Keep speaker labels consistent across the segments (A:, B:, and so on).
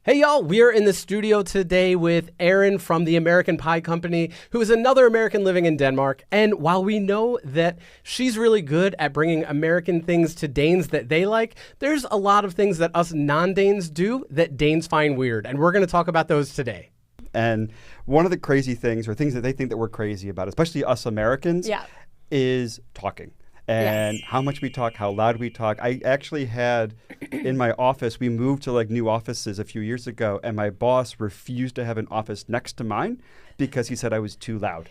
A: Hey y'all, we're in the studio today with Erin from the American Pie Company, who is another American living in Denmark. And while we know that she's really good at bringing American things to Danes that they like, there's a lot of things that us non-Danes do that Danes find weird. And we're going to talk about those today.
B: And one of the crazy things, or things that they think that we're crazy about, especially us Americans, is talking. And how much we talk, how loud we talk. I actually had in my office, we moved to like new offices a few years ago, and my boss refused to have an office next to mine because he said I was too loud.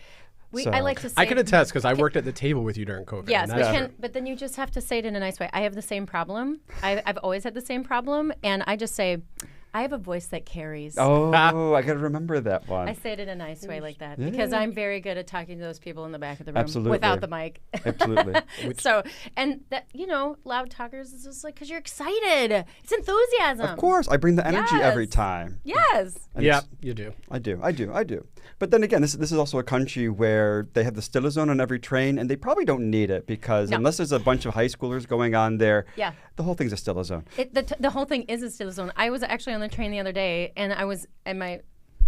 C: I like to say,
A: I can attest because I worked at the table with you during COVID.
C: Yes, but then you just have to say it in a nice way. I have the same problem. I've always had the same problem, and I just say, I have a voice that carries.
B: Oh, I got to remember that one.
C: I say it in a nice way like that because I'm very good at talking to those people in the back of the room
B: Absolutely.
C: without the mic.
B: Absolutely.
C: So, and that, loud talkers is just like, because you're excited. It's enthusiasm.
B: Of course. I bring the energy every time.
C: Yes.
A: Yeah, you do.
B: I do. But then again, this is also a country where they have the Stille Zone on every train, and they probably don't need it because unless there's a bunch of high schoolers going on there, the whole thing's a Stille Zone.
C: The whole thing is a Stille Zone. I was actually on the train the other day, and my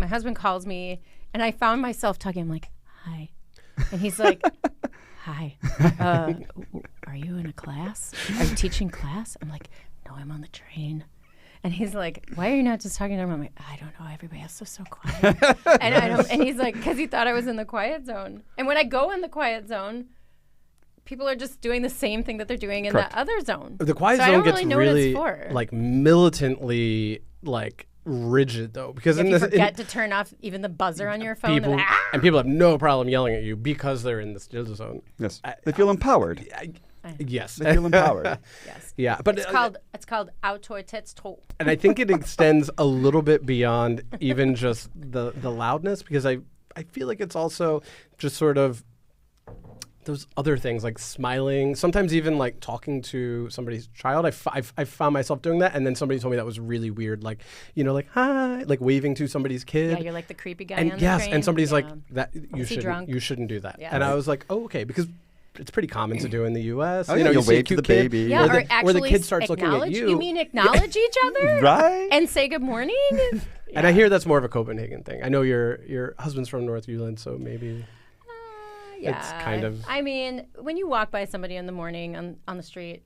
C: husband calls me, and I found myself talking. I'm like, hi. And he's like, hi. Are you in a class? Are you teaching class? I'm like, no, I'm on the train. And he's like, why are you not just talking to him? I'm like, I don't know. Everybody else is so quiet. And he's like, because he thought I was in the quiet zone. And when I go in the quiet zone, people are just doing the same thing that they're doing in the other zone.
A: The quiet zone gets really like militantly like rigid though, because
C: if you forget to turn off even the buzzer on your phone,
A: and people have no problem yelling at you because they're in the Stille Zone.
B: Yes, they feel empowered.
A: Yes,
B: they feel empowered.
C: Yes,
A: yeah, but
C: it's called autoritetstro.
A: And I think it extends a little bit beyond even just the loudness, because I feel like it's also just sort of those other things like smiling, sometimes even like talking to somebody's child. I found myself doing that, and then somebody told me that was really weird, like, like hi, like waving to somebody's kid.
C: Yeah, you're like the creepy guy
A: and
C: on the train.
A: And somebody's like, that
C: drunk?
A: You shouldn't do that.
C: Yeah.
A: And I was like, oh, okay, because it's pretty common to do in the U.S.
B: You
A: see a
B: wave to the
A: kid,
B: baby.
C: Yeah,
A: or the kid starts looking at you.
C: You mean acknowledge each other?
B: Right.
C: And say good morning?
A: And I hear that's more of a Copenhagen thing. I know your husband's from North Jylland, so maybe it's kind of...
C: I mean, when you walk by somebody in the morning on the street,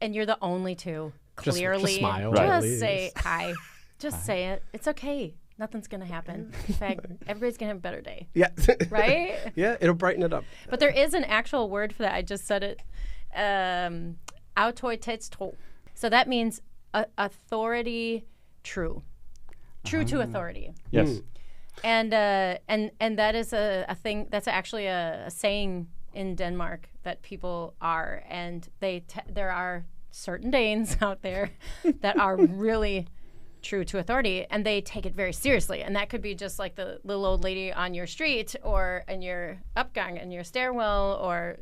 C: and you're the only two, clearly,
A: just smile.
C: Just say hi. Just say it. It's okay. Nothing's going to happen. In fact, everybody's going to have a better day.
A: Yeah.
C: Right?
A: Yeah, it'll brighten it up.
C: But there is an actual word for that. I just said it. Autoritetstro. So that means authority true. True to authority.
B: Yes.
C: And that is a thing, that's actually a saying in Denmark that people are. And there are certain Danes out there that are really true to authority, and they take it very seriously. And that could be just like the little old lady on your street or in your upgang, in your stairwell, or,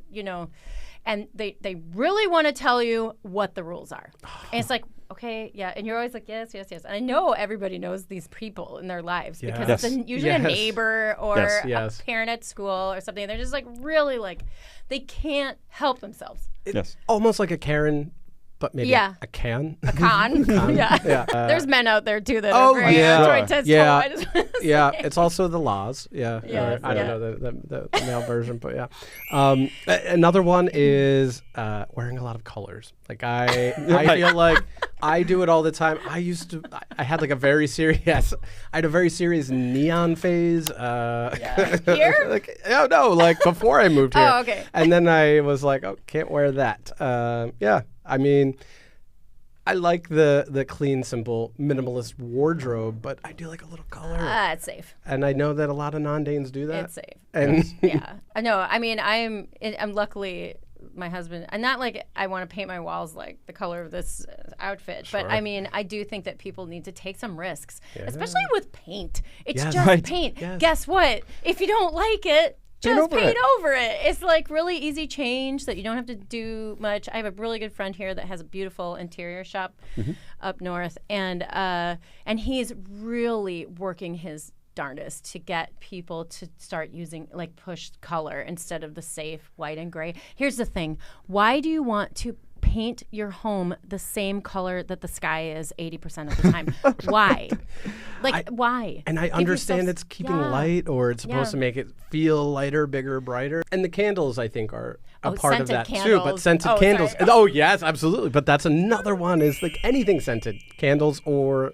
C: and they really want to tell you what the rules are. And it's like, okay, yeah. And you're always like, yes. And I know everybody knows these people in their lives because it's usually a neighbor or a parent at school or something. They're just like really like, they can't help themselves.
A: It's almost like a Karen, but maybe a can.
C: A con. Yeah. There's men out there too that are very
A: It's also the laws. Yeah. I don't know the male version, but yeah. Another one is wearing a lot of colors. Like I feel like I do it all the time. I had like a very serious neon phase.
C: Here?
A: Like before I moved here.
C: Oh, okay.
A: And then I was like, oh, can't wear that. I mean, I like the clean, simple, minimalist wardrobe, but I do like a little color.
C: It's safe.
A: And I know that a lot of non-Danes do that.
C: It's safe.
A: And
C: I know. I mean, I'm luckily my husband. I'm not like I want to paint my walls like the color of this outfit, but I mean, I do think that people need to take some risks, especially with paint. It's just paint. Yes. Guess what? If you don't like it, just paint over it. It's like really easy change that you don't have to do much. I have a really good friend here that has a beautiful interior shop up north, and he's really working his darndest to get people to start using push color instead of the safe white and gray. Here's the thing: why do you want to paint your home the same color that the sky is 80% of the time. Why? Like, why?
A: And I understand it's keeping light, or it's supposed to make it feel lighter, bigger, brighter. And the candles, I think, are a part of that too. But scented candles.
C: Sorry.
A: Oh, yes, absolutely. But that's another one, is like anything scented, candles or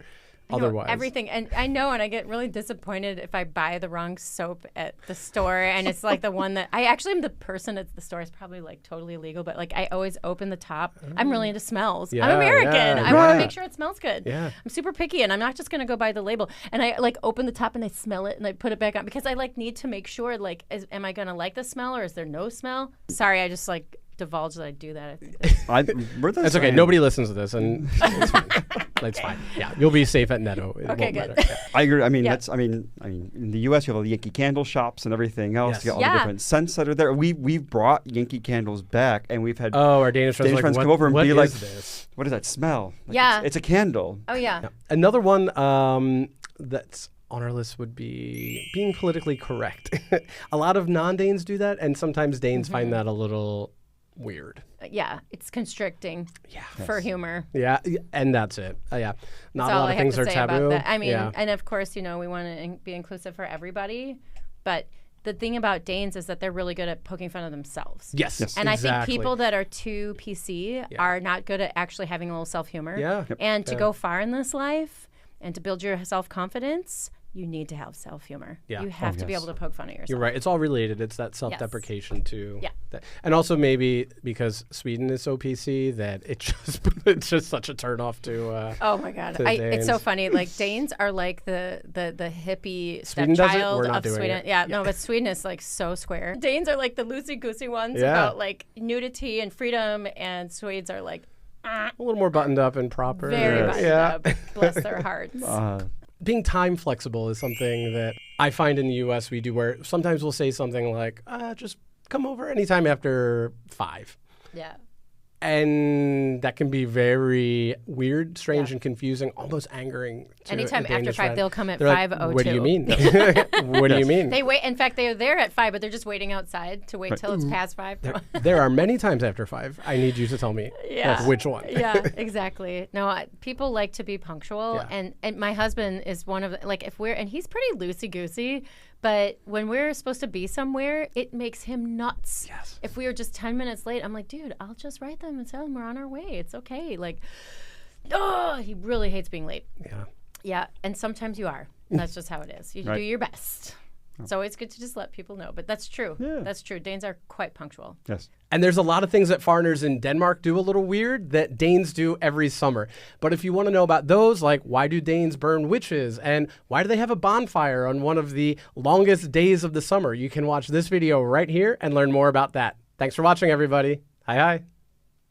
A: otherwise.
C: Everything. And I know, and I get really disappointed if I buy the wrong soap at the store, and it's like the one that I actually am the person at the store. It's probably like totally illegal, but like I always open the top. I'm really into smells. I'm American. I want to make sure it smells good.
A: Yeah.
C: I'm super picky, and I'm not just going to go by the label. And I like open the top and I smell it and I put it back on because I like need to make sure, like, am I going to like the smell or is there no smell? Sorry, I just like divulge that I do that.
A: It's okay. Nobody listens to this, and it's fine. It's fine. Yeah, you'll be safe at Netto. It
C: okay,
A: won't
C: good.
A: matter. Yeah.
B: I agree. I mean, I mean, in the U.S. you have all the Yankee candle shops and everything else.
A: Yes.
B: You got all the different scents that are there. We've brought Yankee candles back, and we've had
A: our Danish friends
B: come over and be like,
A: this?
B: "What does that smell?" Like,
C: Yeah,
B: it's a candle.
C: Oh yeah.
A: Another one that's on our list would be being politically correct. A lot of non-Danes do that, and sometimes Danes find that a little weird.
C: Yeah, it's constricting for humor.
A: Yeah, and that's it. Yeah, not
C: that's
A: a
C: all
A: lot of things are taboo.
C: I mean, and of course, we want to be inclusive for everybody, but the thing about Danes is that they're really good at poking fun of themselves.
A: Yes.
C: And
A: exactly.
C: I think people that are too PC are not good at actually having a little self-humor.
A: Yeah.
C: And to go far in this life and to build your self-confidence, you need to have self-humor.
A: Yeah.
C: You have to be able to poke fun of yourself.
A: You're right. It's all related. It's that self-deprecation too.
C: Yeah.
A: And also maybe because Sweden is so PC that it's just such a turnoff to.
C: Oh my God! It's so funny. Like Danes are like the hippie
A: Sweden
C: stepchild
A: of
C: Sweden.
A: It.
C: Yeah, no, but Sweden is like so square. Danes are like the loosey-goosey ones about like nudity and freedom, and Swedes are like
A: a little more buttoned up and proper.
C: Very buttoned up. Bless their hearts.
A: Being time flexible is something that I find in the U.S. we do, where sometimes we'll say something like, just come over anytime after 5.
C: Yeah.
A: And that can be very weird, strange, and confusing, almost angering.
C: Anytime after 5, they'll come at
A: They're
C: 5:02.
A: What do you mean? What do you mean?
C: They wait. In fact, they are there at 5, but they're just waiting outside to wait till it's past 5.
A: There are many times after 5. I need you to tell me which one.
C: Yeah, exactly. No, people like to be punctual, and my husband is one of like and he's pretty loosey-goosey. But when we're supposed to be somewhere, it makes him nuts.
A: Yes.
C: If we are just 10 minutes late, I'm like, dude, I'll just write them and tell them we're on our way. It's okay. Like, he really hates being late.
A: Yeah.
C: Yeah, and sometimes you are. That's just how it is. You do your best. It's always good to just let people know. But that's true. Yeah. That's true. Danes are quite punctual.
B: Yes.
A: And there's a lot of things that foreigners in Denmark do a little weird that Danes do every summer. But if you want to know about those, like why do Danes burn witches and why do they have a bonfire on one of the longest days of the summer, you can watch this video right here and learn more about that. Thanks for watching, everybody. Hi.